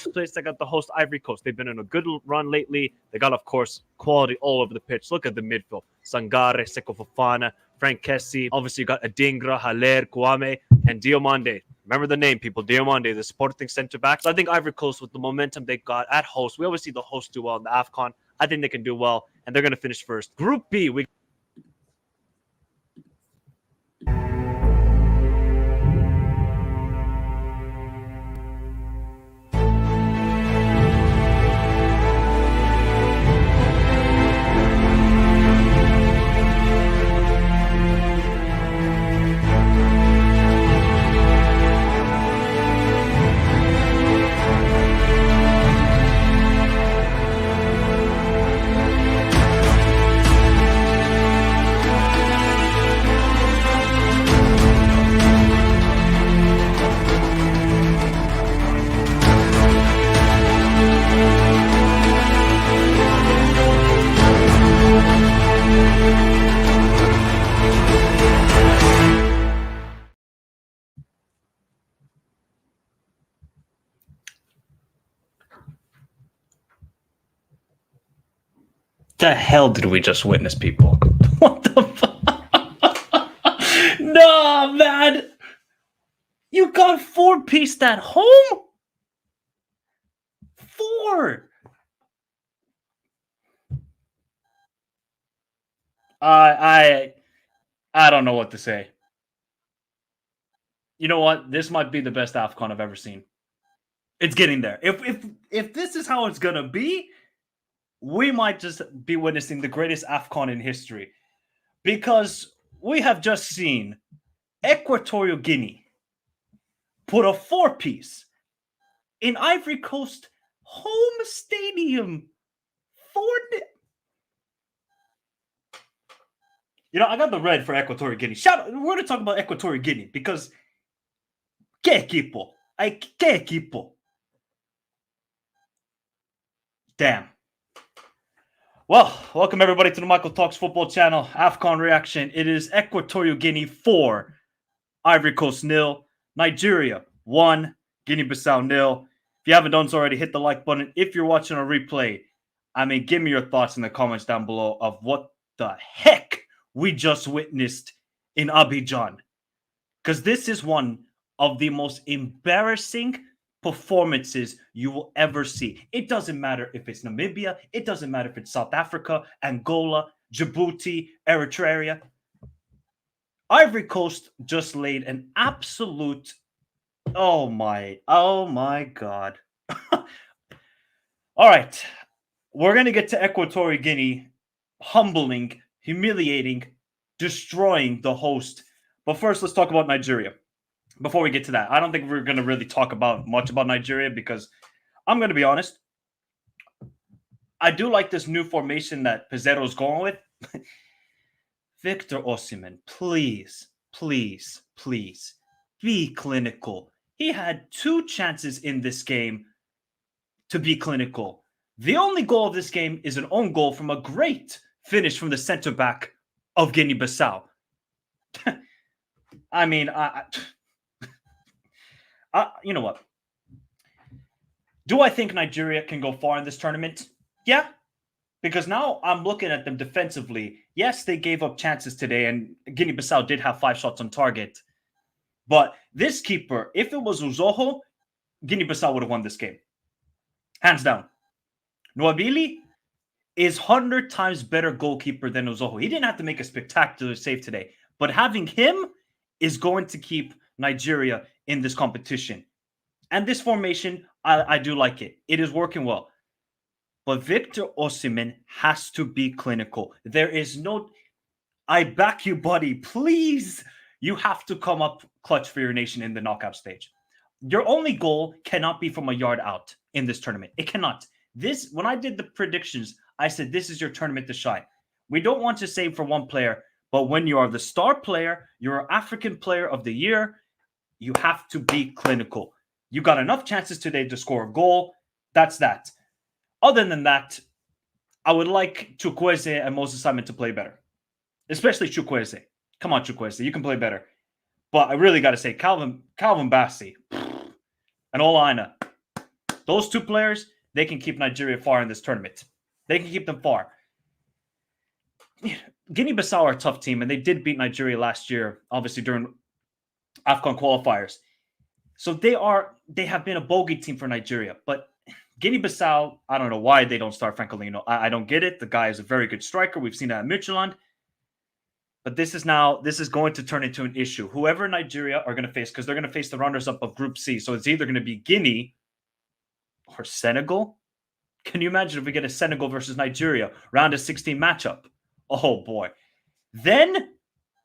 last place, I got the host Ivory Coast. They've been on a good run lately. They got, of course, quality all over the pitch. Look at the midfield. Sangare, Seko Fofana, Frank Kessie. Obviously, you got Adingra, Haller, Kwame, and Diomande. Remember the name, people. Diomande, the Sporting centre back. So I think Ivory Coast, with the momentum they got at host, we always see the host do well in the Afcon. I think they can do well, and they're going to finish first. Group B, we the hell did we just witness, people? What the fuck? No, man. You got 4-piece at home? 4. I don't know what to say. You know what? This might be the best Afcon I've ever seen. It's getting there. If this is how it's gonna be, we might just be witnessing the greatest Afcon in history, because we have just seen Equatorial Guinea put a 4-piece in Ivory Coast home stadium. 4. You know, I got the red for Equatorial Guinea. We're going to talk about Equatorial Guinea because ¿qué equipo? ¿Qué equipo? Damn. Well, welcome everybody to the Michael Talks Football Channel. Afcon reaction. It is Equatorial Guinea 4, Ivory Coast 0, Nigeria 1, Guinea Bissau 0. If you haven't done so already, hit the like button. If you're watching a replay, give me your thoughts in the comments down below of what the heck we just witnessed in Abidjan. Because this is one of the most embarrassing performances you will ever see. It doesn't matter if it's Namibia. It doesn't matter if it's South Africa, Angola, Djibouti, Eritrea. Ivory Coast just laid an absolute... Oh my God. All right. We're going to get to Equatorial Guinea humbling, humiliating, destroying the host. But first, let's talk about Nigeria. Before we get to that, I don't think we're going to really talk about much about Nigeria because I'm going to be honest. I do like this new formation that Pizarro's going with. Victor Osimhen, please, please, please be clinical. He had 2 chances in this game to be clinical. The only goal of this game is an own goal from a great finish from the center back of Guinea Bissau. You know what? Do I think Nigeria can go far in this tournament? Yeah, because now I'm looking at them defensively. Yes, they gave up chances today, and Guinea Bissau did have 5 shots on target. But this keeper, if it was Uzoho, Guinea Bissau would have won this game. Hands down. Nwabili is 100 times better goalkeeper than Uzoho. He didn't have to make a spectacular save today, but having him is going to keep Nigeria in this competition. And this formation, I do like it. It is working well. But Victor Osimhen has to be clinical. There is no... I back you, buddy. Please. You have to come up clutch for your nation in the knockout stage. Your only goal cannot be from a yard out in this tournament. It cannot. When I did the predictions, I said this is your tournament to shine. We don't want to save for one player, but when you are the star player, you're an African player of the year, you have to be clinical. You got enough chances today to score a goal. That's that. Other than that, I would like Chukwueze and Moses Simon to play better, especially Chukwueze. Come on, Chukwueze, you can play better. But I really got to say, Calvin Bassey and Olaina, Those two players, they can keep Nigeria far in this tournament. They can keep them far. Guinea Bissau are a tough team, and they did beat Nigeria last year, obviously during Afcon qualifiers. So they have been a bogey team for Nigeria. But Guinea Bissau, I don't know why they don't start Francolino. I don't get it. The guy is a very good striker. We've seen that at Midtjylland. But this is going to turn into an issue. Whoever Nigeria are going to face, because they're going to face the runners-up of Group C. So it's either going to be Guinea or Senegal. Can you imagine if we get a Senegal versus Nigeria round of 16 matchup? Oh, boy. Then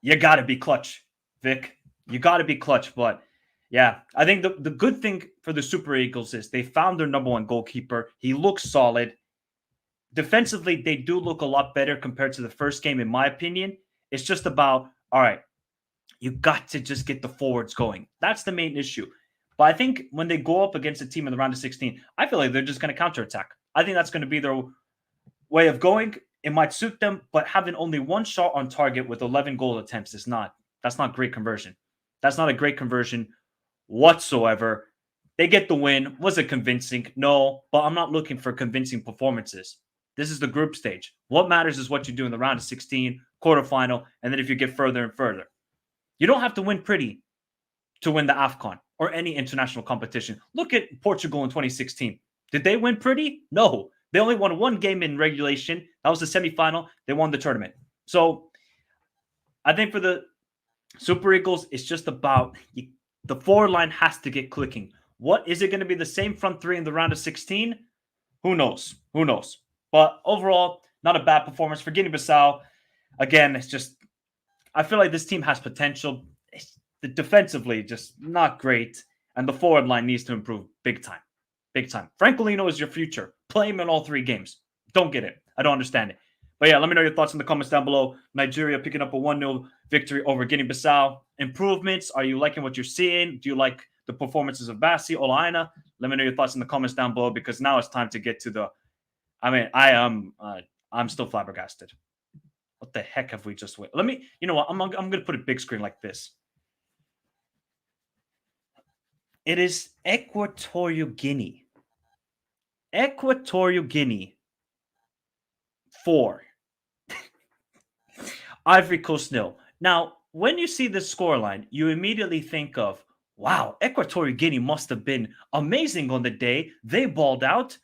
you got to be clutch, Vic. You got to be clutch. But, yeah, I think the good thing for the Super Eagles is they found their number one goalkeeper. He looks solid. Defensively, they do look a lot better compared to the first game, in my opinion. It's just about, all right, you got to just get the forwards going. That's the main issue. But I think when they go up against a team in the round of 16, I feel like they're just going to counterattack. I think that's going to be their way of going. It might suit them, but having only one shot on target with 11 goal attempts that's not great conversion. That's not a great conversion whatsoever. They get the win. Was it convincing? No, but I'm not looking for convincing performances. This is the group stage. What matters is what you do in the round of 16, quarterfinal, and then if you get further and further. You don't have to win pretty to win the Afcon or any international competition. Look at Portugal in 2016. Did they win pretty? No. They only won one game in regulation. That was the semifinal. They won the tournament. So I think for the Super Eagles, it's just about the forward line has to get clicking. What is it going to be the same front three in the round of 16? Who knows? Who knows? But overall, not a bad performance for Guinea-Bissau. Again, it's just, I feel like this team has potential. Defensively, just not great. And the forward line needs to improve big time. Big time. Francolino is your future. Play him in all three games. Don't get it. I don't understand it. But yeah, let me know your thoughts in the comments down below. Nigeria picking up a 1-0 victory over Guinea-Bissau. Improvements. Are you liking what you're seeing? Do you like the performances of Bassi, Olaina? Let me know your thoughts in the comments down below, because now it's time to get to the... I'm still flabbergasted. What the heck have we just wait? Let me, you know what? I'm going to put a big screen like this. It is Equatorial Guinea. Equatorial Guinea 4. Ivory Coast 0. Now, when you see this scoreline, you immediately think of, wow, Equatorial Guinea must have been amazing on the day. They balled out.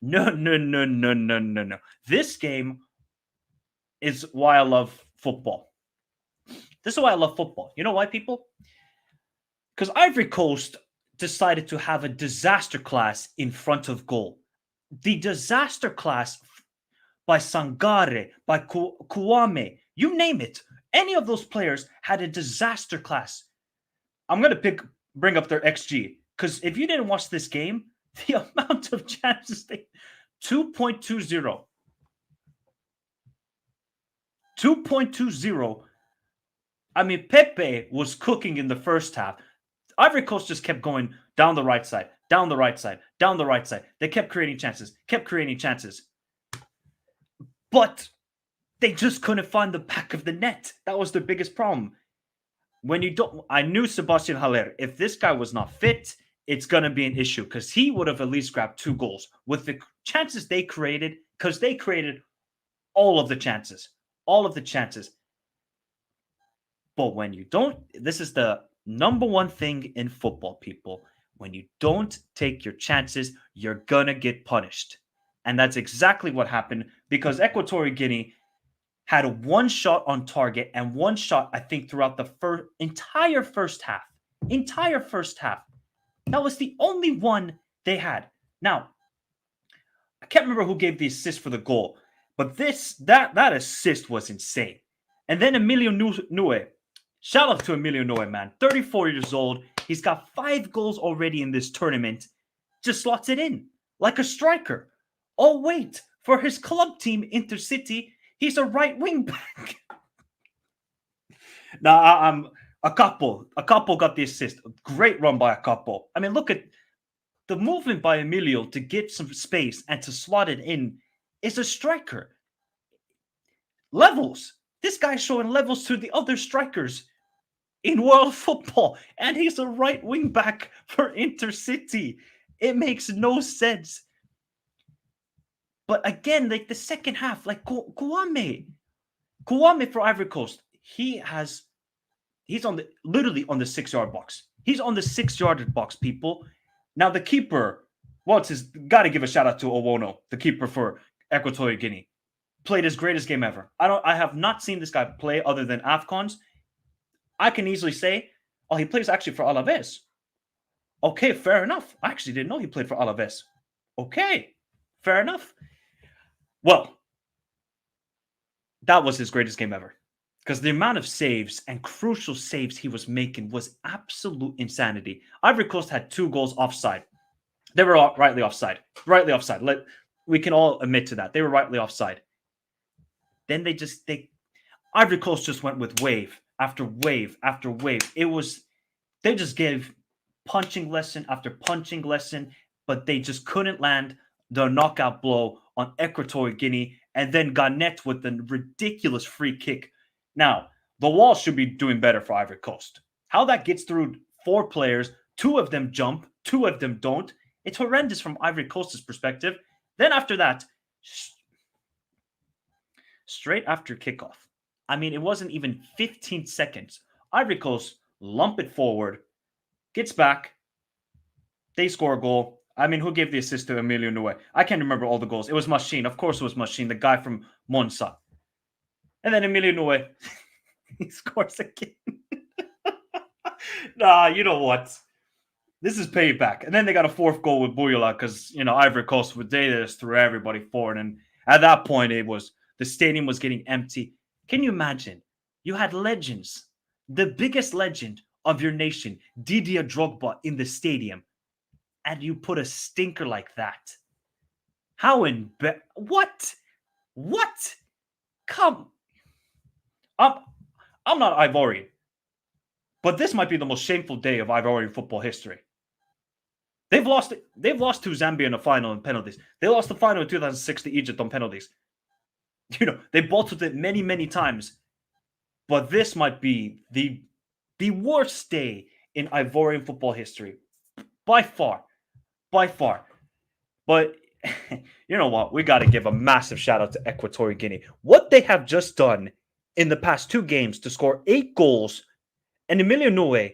No. This game is why I love football. This is why I love football. You know why, people? Because Ivory Coast decided to have a disaster class in front of goal. The disaster class by Sangare, by Kouame, you name it. Any of those players had a disaster class. I'm going to bring up their XG, because if you didn't watch this game, the amount of chances 2.20. 2.20. I mean, Pepe was cooking in the first half. Ivory Coast just kept going down the right side, down the right side, down the right side. They kept creating chances. But they just couldn't find the back of the net. That was their biggest problem. I knew Sebastian Haller, if this guy was not fit, it's going to be an issue, because he would have at least grabbed 2 goals with the chances they created, because they created all of the chances. But when you don't, this is the number one thing in football, people. When you don't take your chances, you're going to get punished. And that's exactly what happened, because Equatorial Guinea had 1 shot on target and 1 shot, I think, throughout the entire first half. That was the only one they had. Now, I can't remember who gave the assist for the goal, but that assist was insane. And then Emilio Nue. Shout out to Emilio Nue, man. 34 years old. He's got 5 goals already in this tournament. Just slots it in like a striker. Oh, wait. For his club team, Intercity, he's a right wing back. Now, a couple got the assist. Great run by a couple. I mean, look at the movement by Emilio to get some space and to slot it in. Is a striker. Levels. This guy's showing levels to the other strikers in world football, and he's a right wing back for Intercity. It makes no sense. But again, like the second half, like Kouame for Ivory Coast, he's on the literally on the 6-yard box. He's on the 6-yard box, people. Now the keeper, well, it's got to give a shout out to Owono, the keeper for Equatorial Guinea. Played his greatest game ever. I have not seen this guy play other than Afcons. I can easily say, oh, he plays actually for Alaves. Okay, fair enough. I actually didn't know he played for Alaves. Okay, fair enough. Well, that was his greatest game ever. Because the amount of saves and crucial saves he was making was absolute insanity. Ivory Coast had 2 goals offside. They were rightly offside. Rightly offside. We can all admit to that. They were rightly offside. Then Ivory Coast just went with wave after wave after wave. They just gave punching lesson after punching lesson, but they just couldn't land the knockout blow on Equatorial Guinea, and then Garnett with the ridiculous free kick. Now, the wall should be doing better for Ivory Coast. How that gets through 4 players, 2 of them jump, 2 of them don't. It's horrendous from Ivory Coast's perspective. Then after that, straight after kickoff, I mean, it wasn't even 15 seconds. Ivory Coast lump it forward, gets back, they score a goal. I mean, who gave the assist to Emilio Nue? I can't remember all the goals. It was Machine. Of course it was Machine, the guy from Monza. And then Emilio Nue, he scores again. Nah, you know what? This is payback. And then they got a 4th goal with Bouyola because, Ivory Coast, they just threw everybody forward. And at that point, the stadium was getting empty. Can you imagine? You had legends, the biggest legend of your nation, Didier Drogba, in the stadium, and you put a stinker like that. What? Come. I'm not Ivorian, but this might be the most shameful day of Ivorian football history. They've lost to Zambia in the final in penalties. They lost the final in 2006 to Egypt on penalties. They bottled it many, many times. But this might be the worst day in Ivorian football history. By far. But you know what? We got to give a massive shout out to Equatorial Guinea. What they have just done in the past 2 games to score 8 goals, and Emilio Nue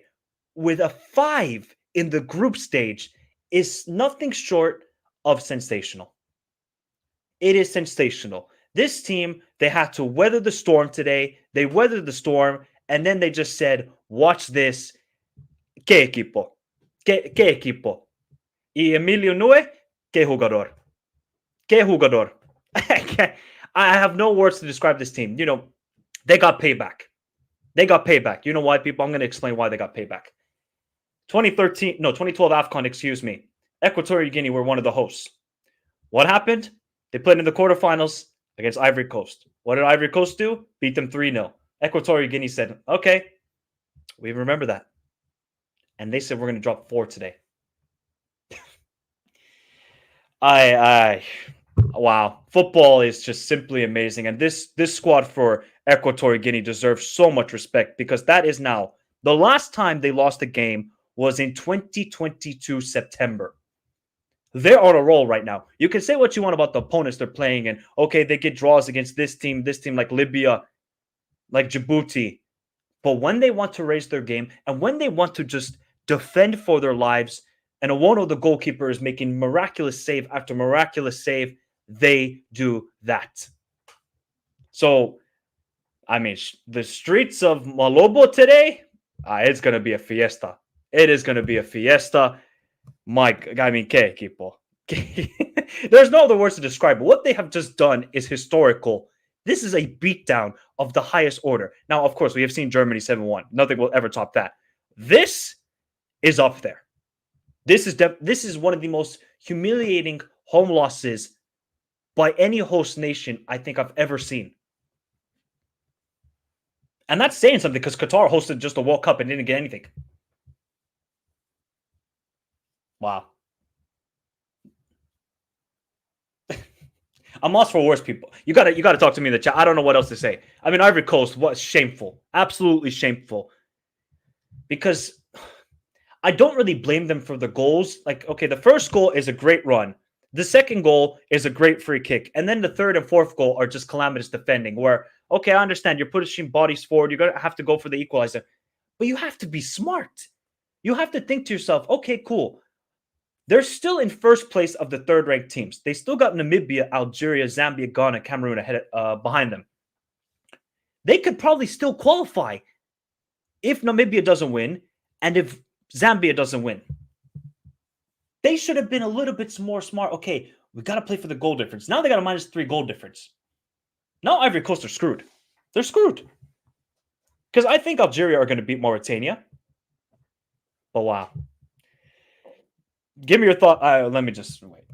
with a 5 in the group stage is nothing short of sensational. It is sensational. This team, they had to weather the storm today. They weathered the storm, and then they just said, watch this. ¿Qué equipo? ¿Qué equipo? Y Emilio Nue, ¿qué jugador? ¿Qué jugador? I have no words to describe this team. They got payback. You know why, people? I'm going to explain why they got payback. 2012 Afcon, excuse me. Equatorial Guinea were one of the hosts. What happened? They played in the quarterfinals against Ivory Coast. What did Ivory Coast do? Beat them 3-0. Equatorial Guinea said, okay, we remember that. And they said, we're going to drop 4 today. Wow. Football is just simply amazing. And this squad for Equatorial Guinea deserves so much respect because that is now the last time they lost a game was in 2022 September. They're on a roll right now. You can say what you want about the opponents they're playing, and okay, they get draws against this team like Libya, like Djibouti. But when they want to raise their game and when they want to just defend for their lives, and Owono, the goalkeeper, is making miraculous save after miraculous save, they do that. So, I mean, the streets of Malobo today, it's going to be a fiesta. It is going to be a fiesta. Mike, I mean, ¿qué equipo? There's no other words to describe it. What they have just done is historical. This is a beatdown of the highest order. Now, of course, we have seen Germany 7-1. Nothing will ever top that. This is up there. This is one of the most humiliating home losses by any host nation I think I've ever seen. And that's saying something because Qatar hosted just a World Cup and didn't get anything. Wow. I'm lost for words, people. You gotta talk to me in the chat. I don't know what else to say. I mean, Ivory Coast was shameful. Absolutely shameful. Because I don't really blame them for the goals. Like, okay, the first goal is a great run. The second goal is a great free kick. And then the third and fourth goal are just calamitous defending where, okay, I understand you're pushing bodies forward. You're going to have to go for the equalizer. But you have to be smart. You have to think to yourself, okay, cool. They're still in first place of the third-ranked teams. They still got Namibia, Algeria, Zambia, Ghana, Cameroon ahead behind them. They could probably still qualify if Namibia doesn't win and if Zambia doesn't win. They should have been a little bit more smart. Okay, we got to play for the goal difference. Now they got a -3 goal difference. Now Ivory Coast are screwed. They're screwed. Because I think Algeria are going to beat Mauritania. But wow. Give me your thought. Let me just wait.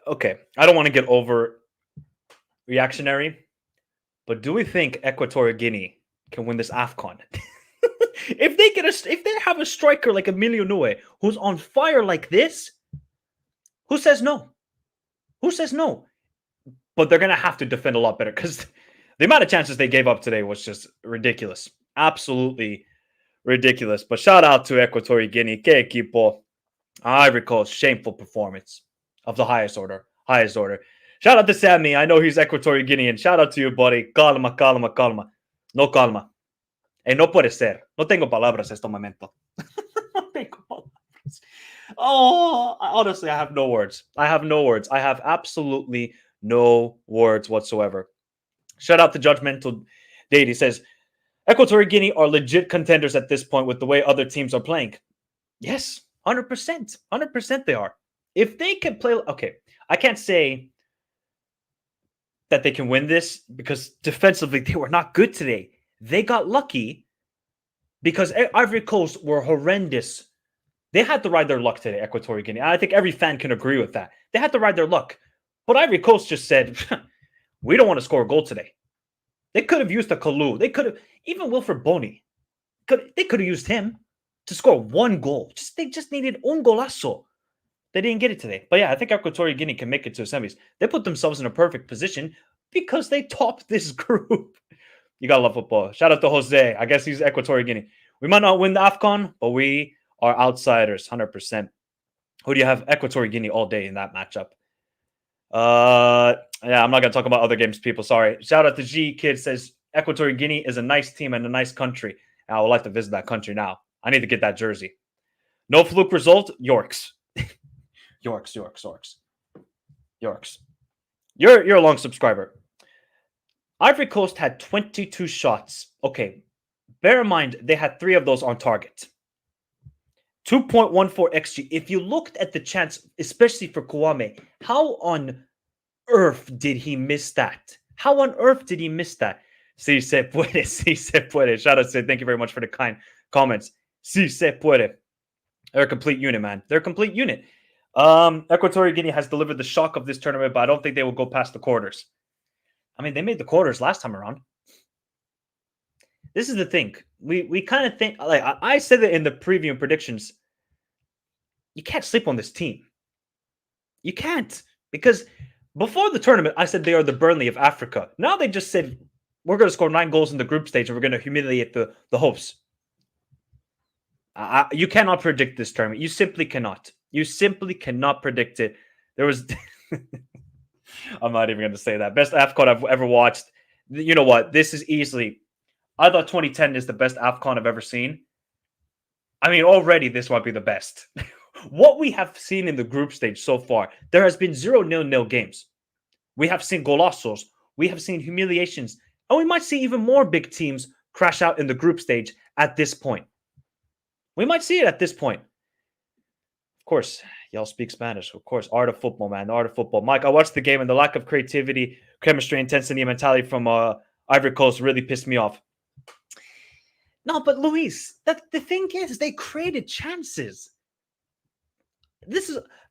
Okay, I don't want to get over reactionary, but do we think Equatorial Guinea can win this Afcon? If they have a striker like Emilio Nue who's on fire like this, who says no? Who says no? But they're gonna have to defend a lot better because the amount of chances they gave up today was just ridiculous. Absolutely ridiculous. But shout out to Equatorial Guinea. Que equipo. Ivory Coast, shameful performance of the highest order. Highest order. Shout out to Sammy. I know he's Equatorial Guinean. Shout out to you, buddy. Calma, calma, calma. No calma. No puede ser. No tengo palabras este momento. No tengo palabras. Oh, honestly, I have no words. I have no words. I have absolutely no words whatsoever. Shout out to Judgmental Date. He says, Equatorial Guinea are legit contenders at this point with the way other teams are playing. Yes, 100%. 100% they are. If they can play... Okay, I can't say that they can win this because defensively they were not good today. They got lucky because Ivory Coast were horrendous. They had to ride their luck today, Equatorial Guinea. I think every fan can agree with that. They had to ride their luck. But Ivory Coast just said, we don't want to score a goal today. They could have used a Kalou. They could have, even Wilfred Boney, they could have used him to score one goal. They just needed un golazo. They didn't get it today. But yeah, I think Equatorial Guinea can make it to the semis. They put themselves in a perfect position because they topped this group. You gotta love football. Shout out to Jose. I guess he's Equatorial Guinea. We might not win the Afcon, but we are outsiders, 100%. Who do you have? Equatorial Guinea all day in that matchup. Yeah, I'm not gonna talk about other games, people. Sorry. Shout out to G Kid says Equatorial Guinea is a nice team and a nice country. I would like to visit that country now. I need to get that jersey. No fluke result. Yorks. Yorks. You're a long subscriber. Ivory Coast had 22 shots. Okay, bear in mind they had 3 of those on target. 2.14 xG. If you looked at the chance, especially for Kouame, how on earth did he miss that? How on earth did he miss that? Si se puede, si se puede. Shout out to thank you very much for the kind comments. Si se puede. They're a complete unit, man. They're a complete unit. Equatorial Guinea has delivered the shock of this tournament, but I don't think they will go past the quarters. I mean, they made the quarters last time around. This is the thing. We kind of think, like I said it in the preview and predictions, you can't sleep on this team. You can't. Because before the tournament, I said they are the Burnley of Africa. Now they just said, we're going to score 9 goals in the group stage and we're going to humiliate the hosts. You cannot predict this tournament. You simply cannot. You simply cannot predict it. There was... I'm not even going to say that. Best Afcon I've ever watched. You know what? This is easily... I thought 2010 is the best Afcon I've ever seen. I mean, already this might be the best. What we have seen in the group stage so far, there has been 0-0 games. We have seen golazos. We have seen humiliations. And we might see even more big teams crash out in the group stage at this point. We might see it at this point. Of course, y'all speak Spanish. Of course, art of football, man. The art of football. Mike, I watched the game and the lack of creativity, chemistry, intensity, and mentality from Ivory Coast really pissed me off. No, but Luis, the thing is, they created chances.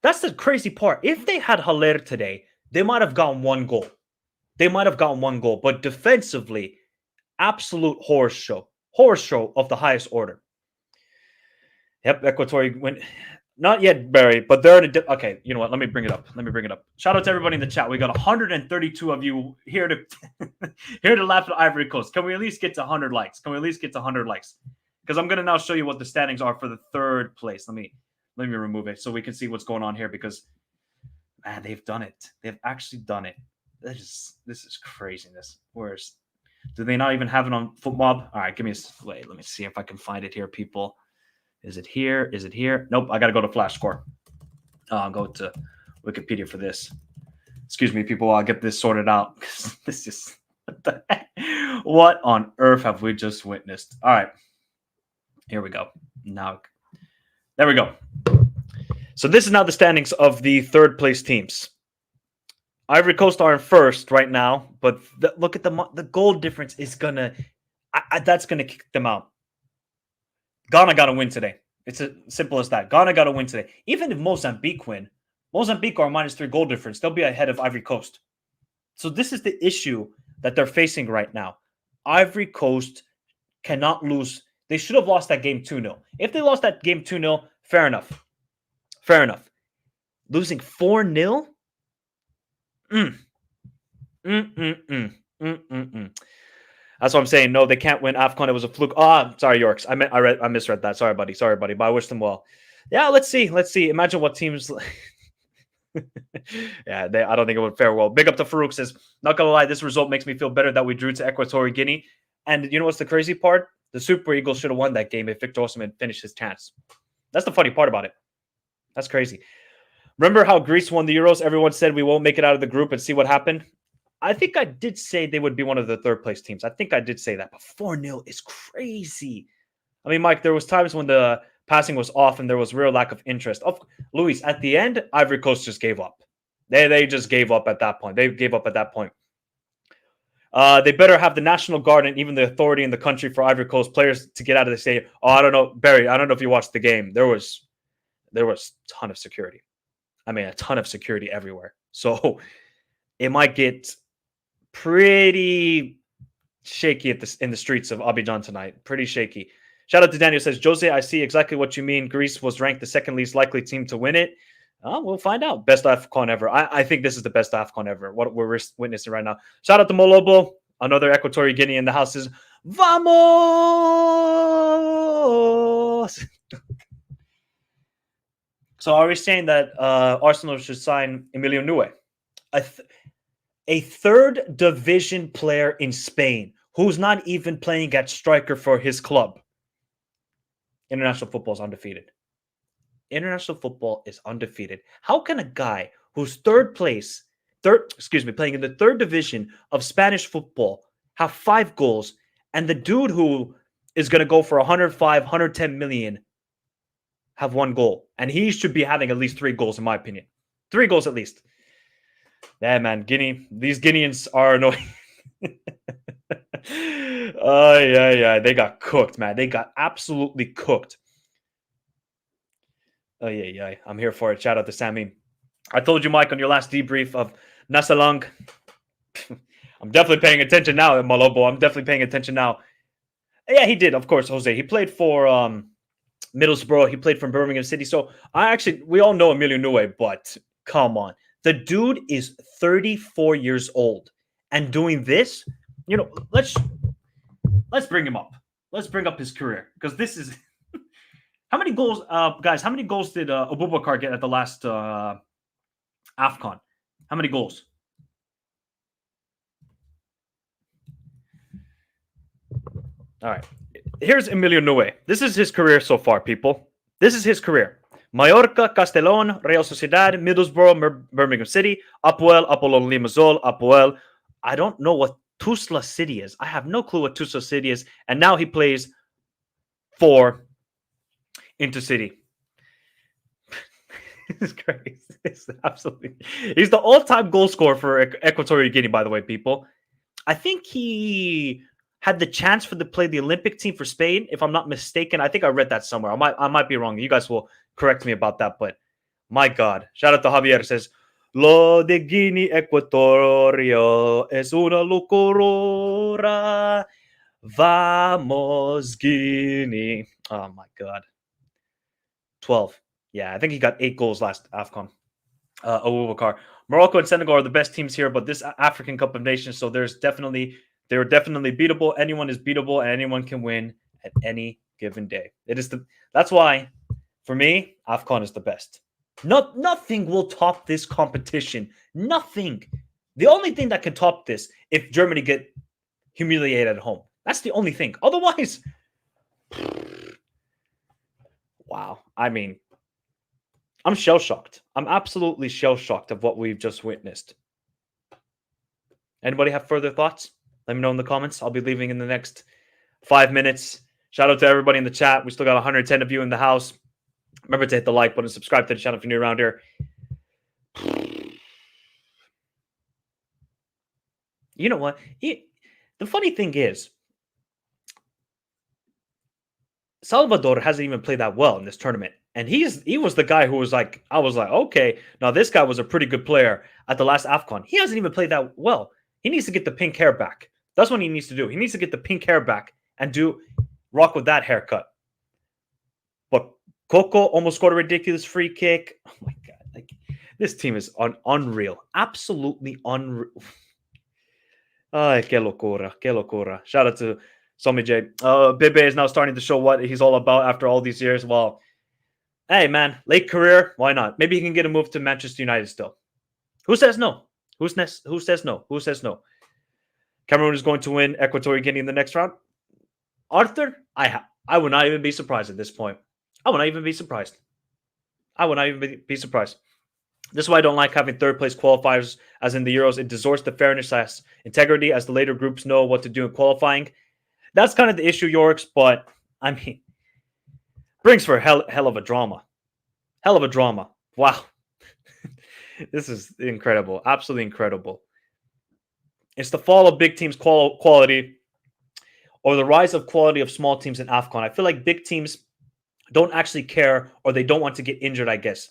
That's the crazy part. If they had Haller today, they might have gotten 1 goal. They might have gotten 1 goal, but defensively, absolute horror show of the highest order. Yep, Equatorial win. Not yet, Barry, but they're in a okay. You know what? Let me bring it up. Let me bring it up. Shout out to everybody in the chat. We got 132 of you here to here to laugh at Ivory Coast. Can we at least get to 100 likes? Can we at least get to 100 likes? Because I'm gonna now show you what the standings are for the third place. Let me remove it so we can see what's going on here. Because man, they've done it. They've actually done it. This is craziness. Where's do they not even have it on FootMob? All right, give me a wait. Let me see if I can find it here, people. Is it here? Is it here? Nope. I got to go to Flash Score. I'll go to Wikipedia for this. Excuse me, people. I'll get this sorted out. This is what the heck? What on earth have we just witnessed? All right. Here we go. Now, there we go. So this is now the standings of the third place teams. Ivory Coast are in first right now, but look at the goal difference is gonna that's gonna kick them out. Ghana got to win today. It's as simple as that. Ghana got to win today. Even if Mozambique win, Mozambique are -3 goal difference. They'll be ahead of Ivory Coast. So this is the issue that they're facing right now. Ivory Coast cannot lose. They should have lost that game 2-0. If they lost that game 2-0, fair enough. Fair enough. Losing 4-0? That's what I'm saying. No, they can't win Afcon. It was a fluke. Sorry, Yorks. I misread that. Sorry, buddy. But I wish them well. Yeah, let's see. Imagine what teams. Yeah, I don't think it would fare well. Big up to Farouk says, not gonna lie, this result makes me feel better that we drew to Equatorial Guinea. And you know what's the crazy part? The Super Eagles should have won that game if Victor Osimhen finished his chance. That's the funny part about it. That's crazy. Remember how Greece won the Euros? Everyone said we won't make it out of the group, and see what happened. I think I did say they would be one of the third place teams. I think I did say that, but 4-0 is crazy. I mean, Mike, there was times when the passing was off and there was real lack of interest. Luis, at the end, Ivory Coast just gave up. They just gave up at that point. They better have the National Guard and even the authority in the country for Ivory Coast players to get out of the stadium. Oh, I don't know, Barry. I don't know if you watched the game. There was a ton of security. I mean, a ton of security everywhere. So it might get pretty shaky in the streets of Abidjan tonight. Pretty shaky. Shout out to Daniel, says, Jose, I see exactly what you mean. Greece was ranked the second least likely team to win it. We'll find out. Best Afcon ever. I think this is the best Afcon ever, what we're witnessing right now. Shout out to Molobo. Another Equatorial Guinea in the house is Vamos! So are we saying that Arsenal should sign Emilio Nue? A third division player in Spain who's not even playing at striker for his club. International football is undefeated. International football is undefeated. How can a guy who's playing in the third division of Spanish football have 5 goals, and the dude who is going to go for 105, 110 million have 1 goal? And he should be having at least 3 goals, in my opinion. 3 goals at least. Yeah, man, these Guineans are annoying. Yeah. They got cooked, man. They got absolutely cooked. Oh, yeah. I'm here for it. Shout out to Sammy. I told you, Mike, on your last debrief of Nasalang. I'm definitely paying attention now, Malobo. I'm definitely paying attention now. Yeah, he did, of course, Jose. He played for Middlesbrough. He played for Birmingham City. So we all know Emilio Nue, but come on. The dude is 34 years old and doing this. You know, let's bring him up. Let's bring up his career, because this is how many goals, guys? How many goals did Abubakar get at the last Afcon? How many goals? All right. Here's Emilio Nue. This is his career so far, people. This is his career. Mallorca, Castellón, Real Sociedad, Middlesbrough, Birmingham City, Apoel, Apollon Limassol, Apoel. I don't know what Tuzla City is. I have no clue what Tuzla City is. And now he plays for Intercity. This is crazy. It's absolutely. He's the all-time goal scorer for Equatorial Guinea, by the way, people. I think he had the chance to play the Olympic team for Spain, if I'm not mistaken. I think I read that somewhere. I might be wrong. You guys will correct me about that, but my God. Shout out to Javier. Says, Lo de Guinea Equatorio es una locura. Vamos, Guinea. Oh, my God. 12. Yeah, I think he got 8 goals last AFCON. Abubakar. Morocco and Senegal are the best teams here, but this African Cup of Nations, so they're definitely beatable. Anyone is beatable, and anyone can win at any given day. That's why, for me, AFCON is the best. Nothing will top this competition. Nothing. The only thing that can top this if Germany get humiliated at home. That's the only thing. Otherwise, wow. I mean, I'm shell-shocked. I'm absolutely shell-shocked of what we've just witnessed. Anybody have further thoughts? Let me know in the comments. I'll be leaving in the next 5 minutes. Shout out to everybody in the chat. We still got 110 of you in the house. Remember to hit the like button, subscribe to the channel if you're new around here. You know what? The funny thing is, Salvador hasn't even played that well in this tournament. And he was the guy who was like, I was like, okay, now this guy was a pretty good player at the last AFCON. He hasn't even played that well. He needs to get the pink hair back. That's what he needs to do. He needs to get the pink hair back and rock with that haircut. But Coco almost scored a ridiculous free kick. Oh my God. Like, this team is unreal. Absolutely unreal. Ay, que locura, que locura. Shout out to Somi J. Bebe is now starting to show what he's all about after all these years. Well, hey, man, late career, why not? Maybe he can get a move to Manchester United still. Who says no? Who says no? Who says no? Cameroon is going to win Equatorial Guinea in the next round. Arthur, I would not even be surprised at this point. I would not even be surprised. I would not even be surprised. This is why I don't like having third-place qualifiers as in the Euros. It distorts the fairness as integrity as the later groups know what to do in qualifying. That's kind of the issue, Yorks, but, I mean, brings for hell of a drama. Hell of a drama. Wow. This is incredible. Absolutely incredible. It's the fall of big teams' quality or the rise of quality of small teams in AFCON. I feel like big teams don't actually care or they don't want to get injured, I guess.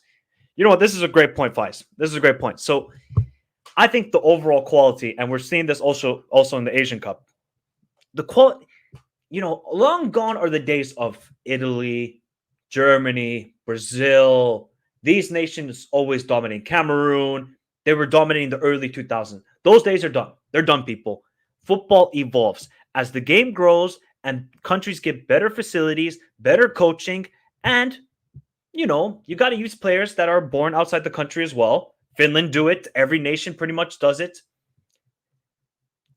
You know what? This is a great point, Vice. This is a great point. So I think the overall quality, and we're seeing this also in the Asian Cup, the quality, long gone are the days of Italy, Germany, Brazil. These nations always dominating. Cameroon, they were dominating the early 2000s. Those days are done. They're done, people. Football evolves. As the game grows and countries get better facilities, better coaching, and you got to use players that are born outside the country as well. Finland do it. Every nation pretty much does it.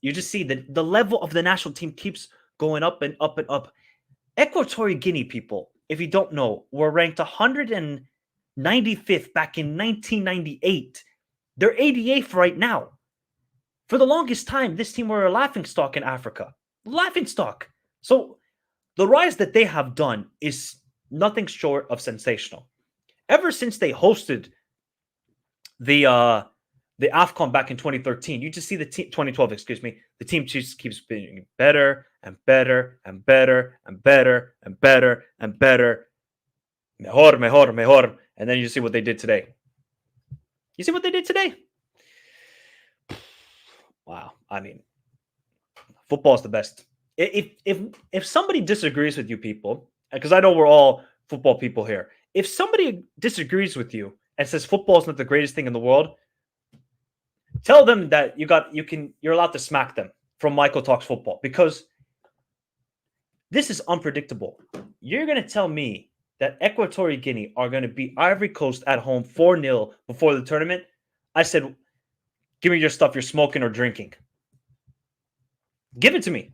You just see that the level of the national team keeps going up and up and up. Equatorial Guinea, people, if you don't know, were ranked 195th back in 1998. They're 88th right now. For the longest time, this team were a laughingstock in Africa. Laughingstock. So the rise that they have done is nothing short of sensational. Ever since they hosted the Afcon back in 2013, you just see the team 2012, excuse me, the team just keeps being better and better and better and better and better and better. Mejor, mejor, mejor. And then you see what they did today. You see what they did today? Wow. I mean, football is the best. If somebody disagrees with you, people, because I know we're all football people here. If somebody disagrees with you and says football is not the greatest thing in the world, tell them that you're allowed to smack them from Michael Talks Football, because this is unpredictable. You're going to tell me that Equatorial Guinea are going to beat Ivory Coast at home 4-0 before the tournament? I said, give me your stuff you're smoking or drinking. Give it to me.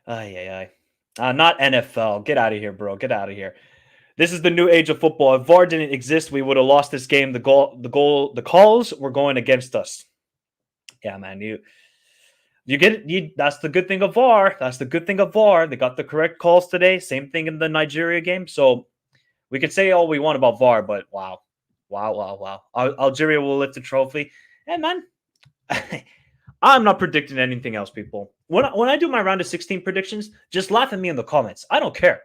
Not NFL. Get out of here, bro. Get out of here. This is the new age of football. If VAR didn't exist, we would have lost this game. The calls were going against us. Yeah, man. You get it. That's the good thing of VAR. That's the good thing of VAR. They got the correct calls today. Same thing in the Nigeria game. So we can say all we want about VAR, but wow. Algeria will lift the trophy. And man, I'm not predicting anything else, people. When I do my round of 16 predictions, just laugh at me in the comments. I don't care.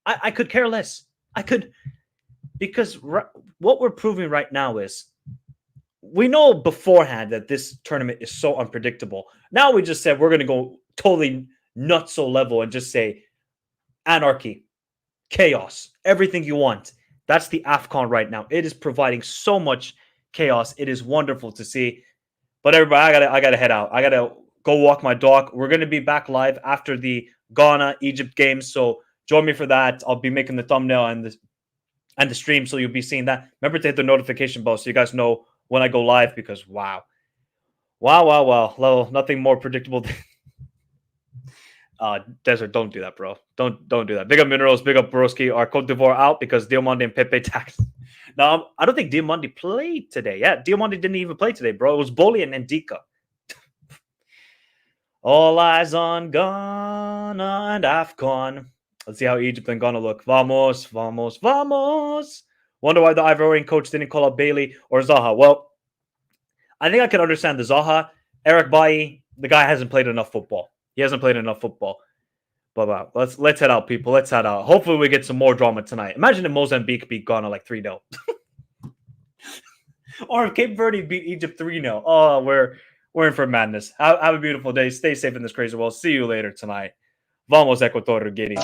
I could care less. Because what we're proving right now is we know beforehand that this tournament is so unpredictable. Now we just said we're going to go totally nutso level and just say anarchy. chaos, everything you want. That's the Afcon right now. It is providing so much chaos. It is wonderful to see. But everybody, I gotta head out. I gotta go walk my dog. We're gonna be back live after the Ghana Egypt games, so join me for that. I'll be making the thumbnail and the stream, so you'll be seeing that. Remember to hit the notification bell so you guys know when I go live. Because wow. Well, nothing more predictable than Desert. Don't do that, bro. Don't do that. Big up Minerals, big up Broski. Our Cote d'Ivoire out because Diomande and Pepe tax. Now, I don't think Diomande played today. Yeah, Diomande didn't even play today, bro. It was Boli and Ndika. All eyes on Ghana and Afcon. Let's see how Egypt and Ghana look. Vamos. Wonder why the Ivorian coach didn't call up Bailey or Zaha. Well, I think I can understand the Zaha. Eric Bailly, the guy hasn't played enough football. He hasn't played enough football. But let's head out, people. Let's head out. Hopefully we get some more drama tonight. Imagine if Mozambique beat Ghana like 3-0. Or if Cape Verde beat Egypt 3-0. Oh, we're in for madness. Have a beautiful day. Stay safe in this crazy world. See you later tonight. Vamos, Equatorial Guinea.